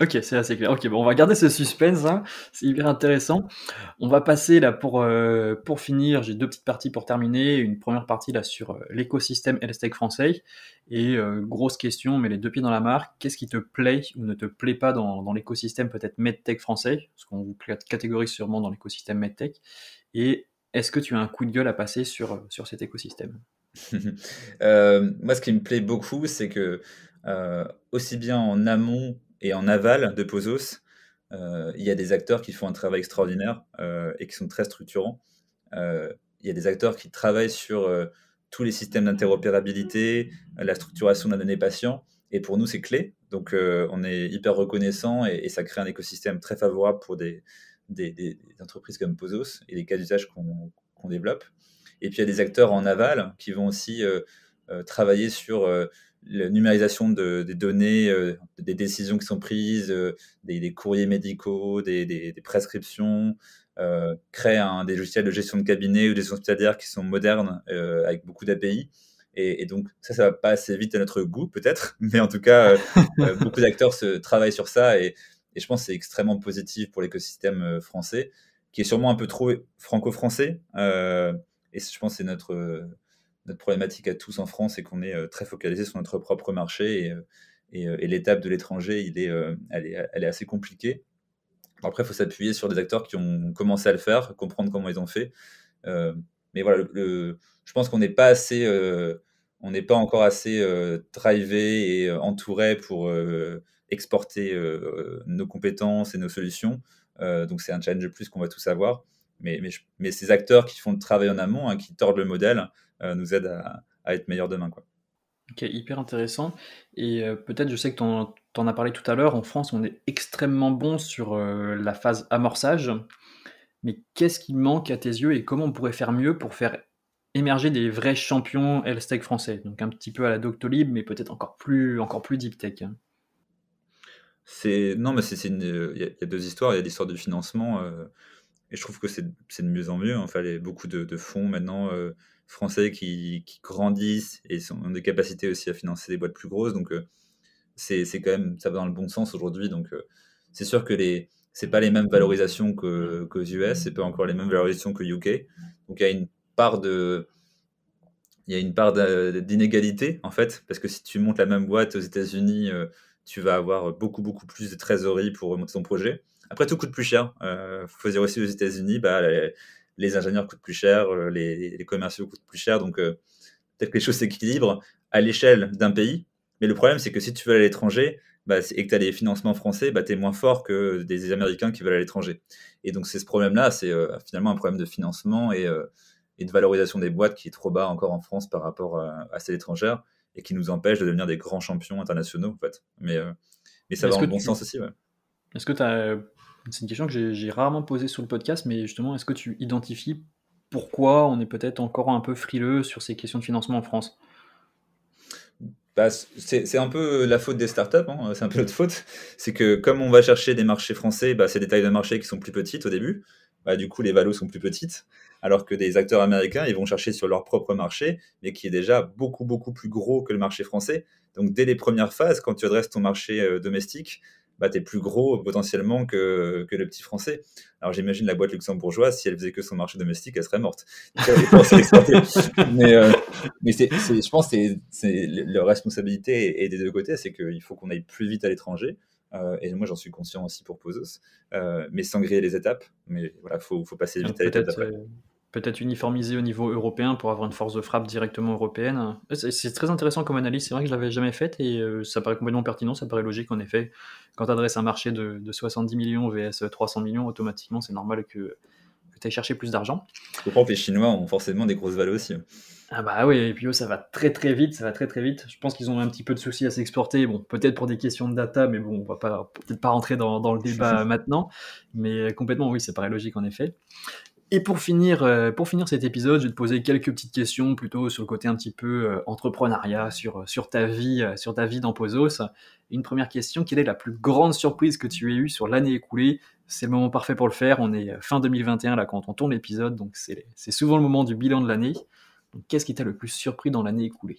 OK, c'est assez clair. OK, bon, on va garder ce suspense, hein, c'est hyper intéressant. On va passer là pour finir, j'ai 2 petites parties pour terminer. Une première partie là sur, l'écosystème health français et grosse question, mais les 2 pieds dans la mare, qu'est-ce qui te plaît ou ne te plaît pas dans l'écosystème peut-être medtech français? Parce qu'on vous catégorise sûrement dans l'écosystème medtech et est-ce que tu as un coup de gueule à passer sur cet écosystème?
Moi, ce qui me plaît beaucoup, c'est que, aussi bien en amont et en aval de Pozos, il y a des acteurs qui font un travail extraordinaire, et qui sont très structurants. Il y a des acteurs qui travaillent sur, tous les systèmes d'interopérabilité, la structuration de la donnée patient et pour nous, c'est clé. Donc, on est hyper reconnaissant et ça crée un écosystème très favorable pour des entreprises comme Pozos et les cas d'usage qu'on développe. Et puis il y a des acteurs en aval qui vont aussi travailler sur la numérisation des données, des décisions qui sont prises, des courriers médicaux, des prescriptions, créer des logiciels de gestion de cabinet ou des hospitalières qui sont modernes avec beaucoup d'API. Et donc ça va pas assez vite à notre goût peut-être, mais en tout cas, beaucoup d'acteurs travaillent sur ça et je pense que c'est extrêmement positif pour l'écosystème français, qui est sûrement un peu trop franco-français. Et je pense que c'est notre problématique à tous en France, c'est qu'on est très focalisé sur notre propre marché et l'étape de l'étranger, elle est assez compliquée. Après, il faut s'appuyer sur des acteurs qui ont commencé à le faire, comprendre comment ils ont fait. Euh, mais voilà, je pense qu'on n'est pas assez, on n'est pas encore assez drivé et entouré pour exporter nos compétences et nos solutions. Donc c'est un challenge de plus qu'on va tous avoir. Mais ces acteurs qui font le travail en amont, hein, qui tordent le modèle, nous aident à être meilleurs demain, quoi.
OK, hyper intéressant et peut-être je sais que tu en as parlé tout à l'heure, en France, on est extrêmement bon sur, la phase amorçage. Mais qu'est-ce qui manque à tes yeux et comment on pourrait faire mieux pour faire émerger des vrais champions health tech français? Donc un petit peu à la Doctolib, mais peut-être encore plus deep tech, hein.
Non, mais il y a deux histoires. Il y a l'histoire du financement. Et je trouve que c'est de mieux en mieux. Enfin, il y a beaucoup de fonds maintenant français qui grandissent et ont des capacités aussi à financer des boîtes plus grosses. Donc, c'est quand même, ça va dans le bon sens aujourd'hui. Donc, c'est sûr que c'est pas les mêmes valorisations qu'aux US, c'est pas encore les mêmes valorisations que UK. Donc, il y a une part d'inégalité en fait, parce que si tu montes la même boîte aux États-Unis, tu vas avoir beaucoup beaucoup plus de trésorerie pour monter ton projet. Après, tout coûte plus cher. Faut dire aussi aux États-Unis, bah, les ingénieurs coûtent plus cher, les commerciaux coûtent plus cher, donc peut-être que les choses s'équilibrent à l'échelle d'un pays. Mais le problème, c'est que si tu veux aller à l'étranger bah, et que tu as les financements français, bah, tu es moins fort que des Américains qui veulent aller à l'étranger. Et donc, c'est ce problème-là, c'est finalement un problème de financement et de valorisation des boîtes qui est trop bas encore en France par rapport à celles étrangères et qui nous empêche de devenir des grands champions internationaux, en fait. Mais ça va
Est-ce
dans
que
le bon
tu
sens aussi, ouais.
est-ce que tu as c'est une question que j'ai rarement posée sur le podcast, mais justement, est-ce que tu identifies pourquoi on est peut-être encore un peu frileux sur ces questions de financement en France?
Bah, c'est un peu la faute des startups, hein, c'est un peu notre faute. C'est que comme on va chercher des marchés français, bah, c'est des tailles de marché qui sont plus petites au début. Bah, du coup, les valos sont plus petites. Alors que des acteurs américains, ils vont chercher sur leur propre marché, mais qui est déjà beaucoup, beaucoup plus gros que le marché français. Donc, dès les premières phases, quand tu adresses ton marché domestique, bah, tu es plus gros potentiellement que le petit français. Alors, j'imagine la boîte luxembourgeoise, si elle faisait que son marché domestique, elle serait morte. Donc, elle est pas aussi exploitée. Mais, je pense que leur responsabilité et des deux côtés, c'est qu'il faut qu'on aille plus vite à l'étranger. Et moi, j'en suis conscient aussi pour Pozos, mais sans griller les étapes. Mais voilà, faut passer vite
Donc
à l'étape
peut-être,
d'après.
peut-être uniformiser au niveau européen pour avoir une force de frappe directement européenne. C'est très intéressant comme analyse, c'est vrai que je l'avais jamais faite et ça paraît complètement pertinent, ça paraît logique en effet. Quand tu adresses un marché de 70 millions vs 300 millions, automatiquement c'est normal que tu ailles chercher plus d'argent.
Je comprends que les Chinois ont forcément des grosses valeurs aussi, hein.
Ah bah oui, et puis eux, ça va très très vite, ça va très très vite. Je pense qu'ils ont un petit peu de soucis à s'exporter, bon, peut-être pour des questions de data, mais bon, on va peut-être pas rentrer dans le débat maintenant, mais complètement oui, ça paraît logique en effet. Et pour finir cet épisode, je vais te poser quelques petites questions plutôt sur le côté un petit peu entrepreneuriat, sur ta vie dans Pozos. Une première question, quelle est la plus grande surprise que tu aies eue sur l'année écoulée C'est le moment parfait pour le faire. On est fin 2021 là quand on tourne l'épisode, donc c'est souvent le moment du bilan de l'année. Donc, qu'est-ce qui t'a le plus surpris dans l'année écoulée?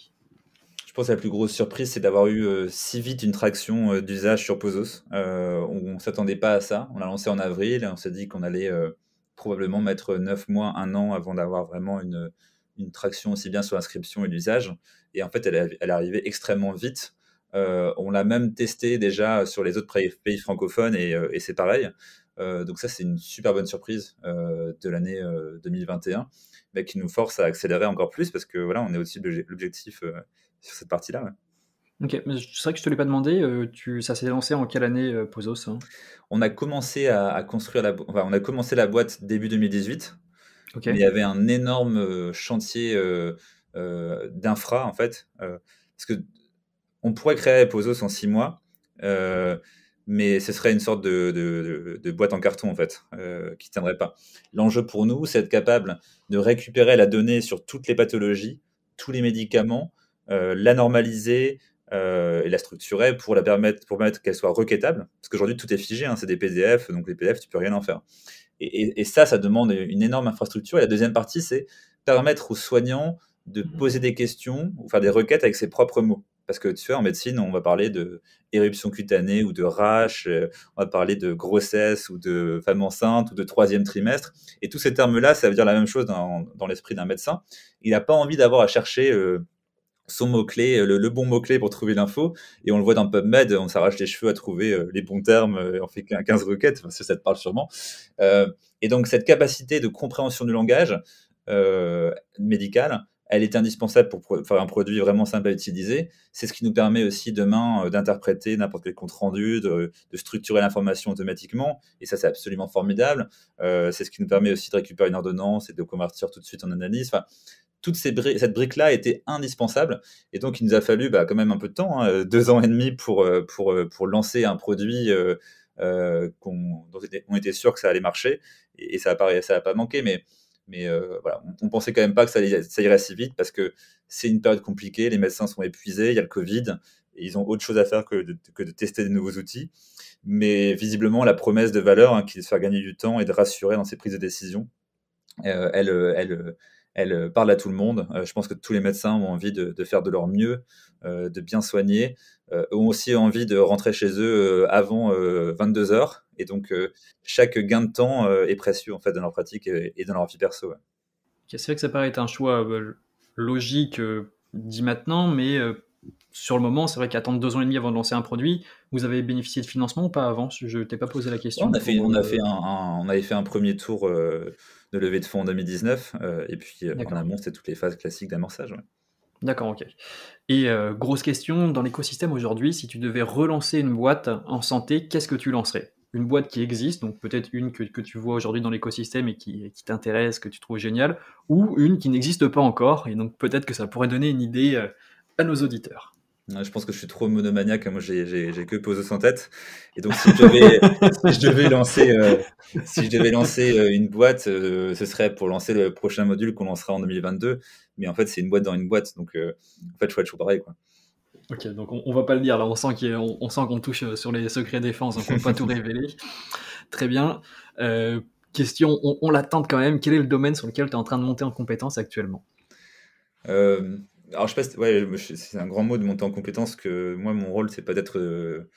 Je pense que la plus grosse surprise, c'est d'avoir eu si vite une traction d'usage sur Pozos. On ne s'attendait pas à ça. On l'a lancé en avril et on s'est dit qu'on allait probablement mettre 9 mois, un an avant d'avoir vraiment une traction aussi bien sur l'inscription et l'usage. Et en fait, elle est arrivée extrêmement vite. On l'a même testé déjà sur les autres pays francophones et c'est pareil. Donc ça, c'est une super bonne surprise de l'année 2021, mais qui nous force à accélérer encore plus parce que voilà, on est au-dessus de l'objectif sur cette partie-là. Ouais.
Ok, mais c'est vrai que je te l'ai pas demandé. Ça s'est lancé en quelle année, Pozos, hein?
On a commencé à construire enfin, on a commencé la boîte début 2018,
Ok.
mais il y avait un énorme chantier d'infra en fait, parce que on pourrait créer Pozos en 6 mois, mais ce serait une sorte de boîte en carton en fait, qui tiendrait pas. L'enjeu pour nous, c'est d'être capable de récupérer la donnée sur toutes les pathologies, tous les médicaments, la normaliser et la structurer pour permettre qu'elle soit requêtable. Parce qu'aujourd'hui, tout est figé, hein, c'est des PDF, donc les PDF, tu peux rien en faire. Et ça demande une énorme infrastructure. Et la deuxième partie, c'est permettre aux soignants de poser des questions ou faire des requêtes avec ses propres mots. Parce que tu sais, en médecine, on va parler de éruption cutanée ou de rash, on va parler de grossesse ou de femme enceinte ou de troisième trimestre. Et tous ces termes-là, ça veut dire la même chose dans l'esprit d'un médecin. Il n'a pas envie d'avoir à chercher son mot-clé, le bon mot-clé pour trouver l'info. Et on le voit dans PubMed, on s'arrache les cheveux à trouver les bons termes, on fait 15 requêtes, parce que ça te parle sûrement. Et donc, cette capacité de compréhension du langage médical, elle est indispensable pour faire un produit vraiment simple à utiliser. C'est ce qui nous permet aussi demain d'interpréter n'importe quel compte rendu, de structurer l'information automatiquement. Et ça, c'est absolument formidable. C'est ce qui nous permet aussi de récupérer une ordonnance et de convertir tout de suite en analyse. Enfin, cette brique-là était indispensable. Et donc, il nous a fallu quand même un peu de temps, hein, 2 ans et demi pour lancer un produit dont on était sûr que ça allait marcher. Et ça n'a pas manqué. Mais voilà, on pensait quand même pas que ça irait si vite parce que c'est une période compliquée. Les médecins sont épuisés, il y a le Covid. Et ils ont autre chose à faire que de tester de nouveaux outils. Mais visiblement, la promesse de valeur, hein, qui est de faire gagner du temps et de rassurer dans ses prises de décision, elle parle à tout le monde. Je pense que tous les médecins ont envie de faire de leur mieux, de bien soigner, ont aussi envie de rentrer chez eux avant 22 heures. Et donc, chaque gain de temps est précieux en fait dans leur pratique et dans leur vie perso. Ouais.
C'est vrai que ça paraît être un choix logique dit maintenant, mais sur le moment, c'est vrai qu'attendre 2 ans et demi avant de lancer un produit, vous avez bénéficié de financement ou pas avant? Je t'ai pas posé la
Ouais,
question pour.
on avait fait un premier tour de levée de fonds en 2019, et puis en
D'accord.
amont, c'était toutes les phases classiques d'amorçage. Ouais.
D'accord, ok. Et grosse question, dans l'écosystème aujourd'hui, si tu devais relancer une boîte en santé, qu'est-ce que tu lancerais? Une boîte qui existe, donc peut-être une que tu vois aujourd'hui dans l'écosystème et qui t'intéresse, que tu trouves géniale, ou une qui n'existe pas encore, et donc peut-être que ça pourrait donner une idée à nos auditeurs.
Ouais, je pense que je suis trop monomaniaque, hein. Moi, j'ai que Pozos en tête. Et donc, si je devais lancer une boîte, ce serait pour lancer le prochain module qu'on lancera en 2022. Mais en fait, c'est une boîte dans une boîte. Donc, en fait, je ferais toujours pareil, quoi.
Ok, donc on va pas le dire là, on sent qu'on touche sur les secrets défense, donc on va pas tout révéler. Très bien. Question, on la tente quand même, quel est le domaine sur lequel tu es en train de monter en compétence actuellement?
Euh, alors, je sais pas, ouais, c'est un grand mot de monter en compétence que moi, mon rôle, c'est pas d'être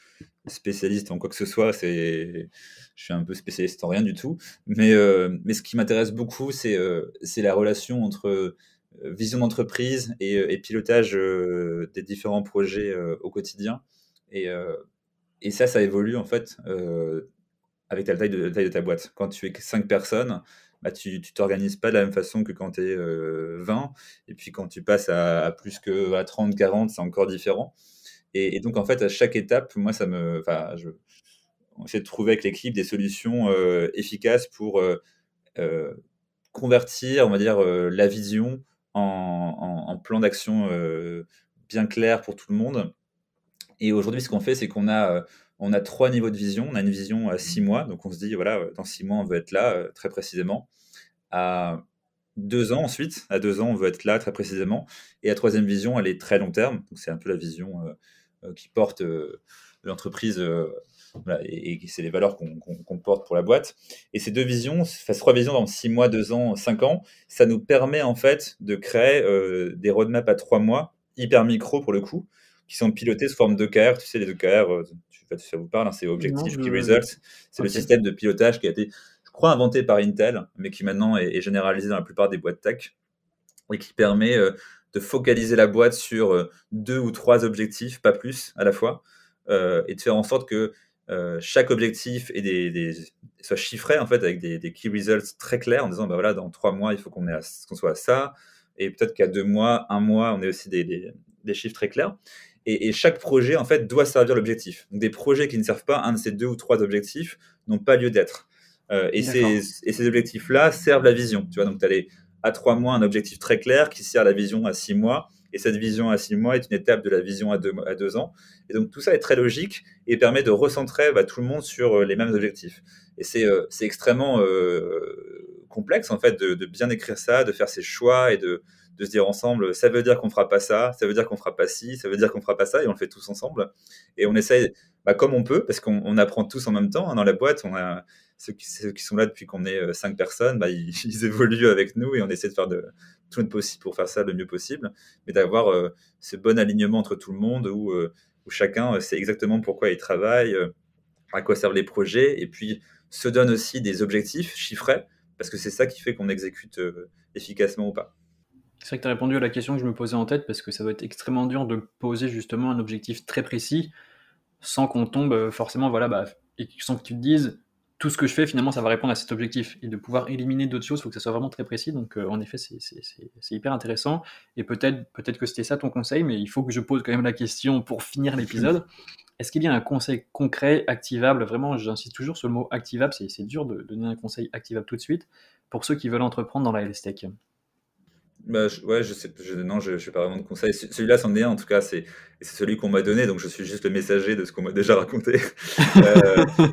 spécialiste en quoi que ce soit. Je suis un peu spécialiste en rien du tout. Mais ce qui m'intéresse beaucoup, c'est la relation entre vision d'entreprise et pilotage des différents projets au quotidien. Et, euh, et ça évolue en fait avec la taille de ta boîte. Quand tu es que 5 personnes, tu t'organises pas de la même façon que quand tu es 20. Et puis quand tu passes à plus que à 30, 40, c'est encore différent. Et donc, en fait, à chaque étape, moi, on essaie de trouver avec l'équipe des solutions efficaces pour euh, convertir, on va dire, la vision en plan d'action bien clair pour tout le monde. Et aujourd'hui, ce qu'on fait, c'est qu'on a 3 niveaux de vision. On a une vision à 6 mois. Donc, on se dit, voilà, dans 6 mois, on veut être là, très précisément. À 2 ans ensuite, à 2 ans, on veut être là, très précisément. Et la troisième vision, elle est très long terme. Donc, c'est un peu la vision qui porte l'entreprise Voilà, et c'est les valeurs qu'on porte pour la boîte. Et ces deux visions, ces trois visions dans 6 mois, 2 ans, 5 ans, ça nous permet en fait de créer des roadmaps à 3 mois, hyper micro pour le coup, qui sont pilotés sous forme d'EKR. Tu sais, les EKR, ça vous parle, hein, c'est
Non,
Objective Key Results. C'est le
Ok.
système de pilotage qui a été, je crois, inventé par Intel, mais qui maintenant est généralisé dans la plupart des boîtes tech et qui permet de focaliser la boîte sur 2 ou 3 objectifs, pas plus, à la fois, et de faire en sorte que chaque objectif soit chiffré en fait avec des key results très clairs en disant bah voilà dans 3 mois il faut qu'on soit à ça et peut-être qu'à 2 mois, 1 mois on ait aussi des chiffres très clairs et chaque projet en fait doit servir l'objectif. Donc des projets qui ne servent pas un de ces 2 ou 3 objectifs n'ont pas lieu d'être.
D'accord.
Et ces objectifs-là servent la vision. Tu vois, donc tu as à 3 mois un objectif très clair qui sert la vision à 6 mois. Et cette vision à 6 mois est une étape de la vision à 2 ans. Et donc tout ça est très logique et permet de recentrer tout le monde sur les mêmes objectifs. Et c'est extrêmement complexe en fait de bien écrire ça, de faire ses choix et de se dire ensemble, ça veut dire qu'on fera pas ça, ça veut dire qu'on fera pas ci, ça veut dire qu'on fera pas ça, et on le fait tous ensemble. Et on essaye comme on peut, parce qu'on apprend tous en même temps. Hein, dans la boîte, on a ceux qui sont là depuis qu'on est 5 personnes, ils évoluent avec nous et on essaie de faire tout notre possible pour faire ça le mieux possible, mais d'avoir ce bon alignement entre tout le monde où chacun sait exactement pourquoi il travaille, à quoi servent les projets, et puis se donne aussi des objectifs chiffrés, parce que c'est ça qui fait qu'on exécute efficacement ou pas.
C'est vrai que tu as répondu à la question que je me posais en tête parce que ça doit être extrêmement dur de poser justement un objectif très précis sans qu'on tombe forcément, voilà, et sans que tu te dises tout ce que je fais finalement ça va répondre à cet objectif et de pouvoir éliminer d'autres choses, il faut que ça soit vraiment très précis. Donc en effet, c'est hyper intéressant et peut-être que c'était ça ton conseil, mais il faut que je pose quand même la question pour finir l'épisode. Est-ce qu'il y a un conseil concret, activable? Vraiment, j'insiste toujours sur le mot activable, c'est dur de donner un conseil activable tout de suite pour ceux qui veulent entreprendre dans la health tech.
Ouais, je sais, non, je fais pas vraiment de conseils. Celui-là, c'en est un, en tout cas, c'est celui qu'on m'a donné, donc je suis juste le messager de ce qu'on m'a déjà raconté.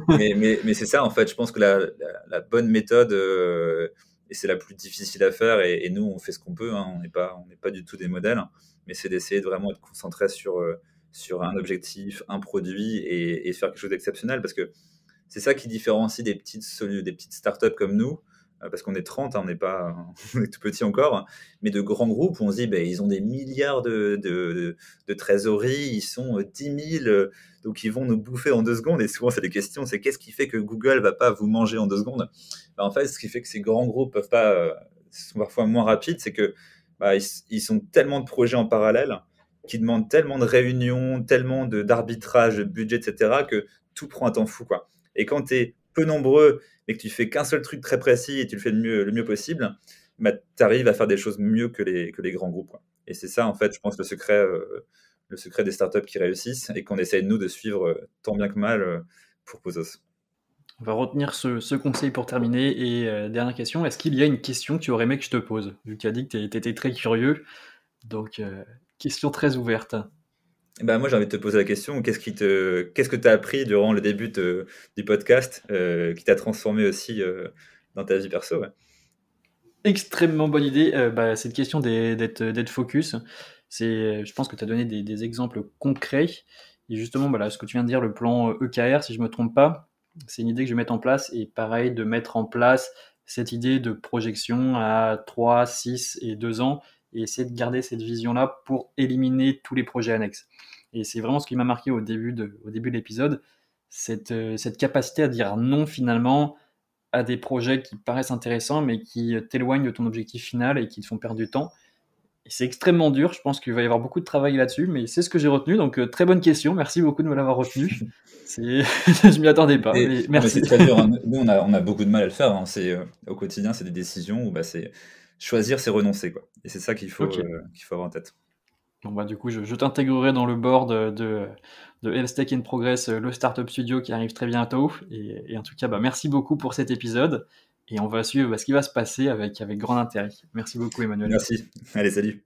Mais c'est ça, en fait, je pense que la bonne méthode, et c'est la plus difficile à faire, et nous, on fait ce qu'on peut, hein, on n'est pas du tout des modèles, mais c'est d'essayer de vraiment être concentré sur un objectif, un produit, et faire quelque chose d'exceptionnel, parce que c'est ça qui différencie des petites startups comme nous, parce qu'on est 30, hein, on est tout petit encore, mais de grands groupes où on se dit, ils ont des milliards de trésorerie, ils sont 10 000, donc ils vont nous bouffer en 2 secondes. Et souvent, c'est des questions, c'est qu'est-ce qui fait que Google va pas vous manger en 2 secondes? En fait, ce qui fait que ces grands groupes peuvent pas, sont parfois moins rapides, c'est que ils sont tellement de projets en parallèle qui demandent tellement de réunions, tellement d'arbitrage, de budget, etc., que tout prend un temps fou, quoi. Et quand tu es peu nombreux et que tu fais qu'un seul truc très précis et tu le fais le mieux possible, tu arrives à faire des choses mieux que les grands groupes, quoi. Et c'est ça, en fait, je pense, le secret des startups qui réussissent et qu'on essaye, nous, de suivre tant bien que mal pour Pozos.
On va retenir ce conseil pour terminer. Et dernière question, est-ce qu'il y a une question que tu aurais aimé que je te pose? Vu que tu as dit que tu étais très curieux, donc question très ouverte.
Moi, j'ai envie de te poser la question, qu'est-ce que tu as appris durant le début du podcast qui t'a transformé aussi dans ta vie perso, ouais.
Extrêmement bonne idée. Cette question d'être focus, je pense que tu as donné des exemples concrets. Et justement, ce que tu viens de dire, le plan EKR, si je ne me trompe pas, c'est une idée que je vais mettre en place. Et pareil, de mettre en place cette idée de projection à 3, 6 et 2 ans et essayer de garder cette vision-là pour éliminer tous les projets annexes. Et c'est vraiment ce qui m'a marqué au début de l'épisode, cette capacité à dire non finalement à des projets qui paraissent intéressants mais qui t'éloignent de ton objectif final et qui te font perdre du temps. Et c'est extrêmement dur, je pense qu'il va y avoir beaucoup de travail là-dessus, mais c'est ce que j'ai retenu, donc très bonne question, merci beaucoup de me l'avoir retenu. Je m'y attendais pas, mais
Mais
merci.
c'est très dur, hein. Nous, on a beaucoup de mal à le faire, hein. Au quotidien, c'est des décisions où c'est choisir, c'est renoncer, quoi. Et c'est ça
Ok.
qu'il faut avoir en tête.
Bon, du coup, je t'intégrerai dans le board de Health Tech in Progress, le Startup Studio qui arrive très bientôt. Et en tout cas, merci beaucoup pour cet épisode. Et on va suivre ce qui va se passer avec grand intérêt. Merci beaucoup, Emmanuel.
Merci. Allez, salut.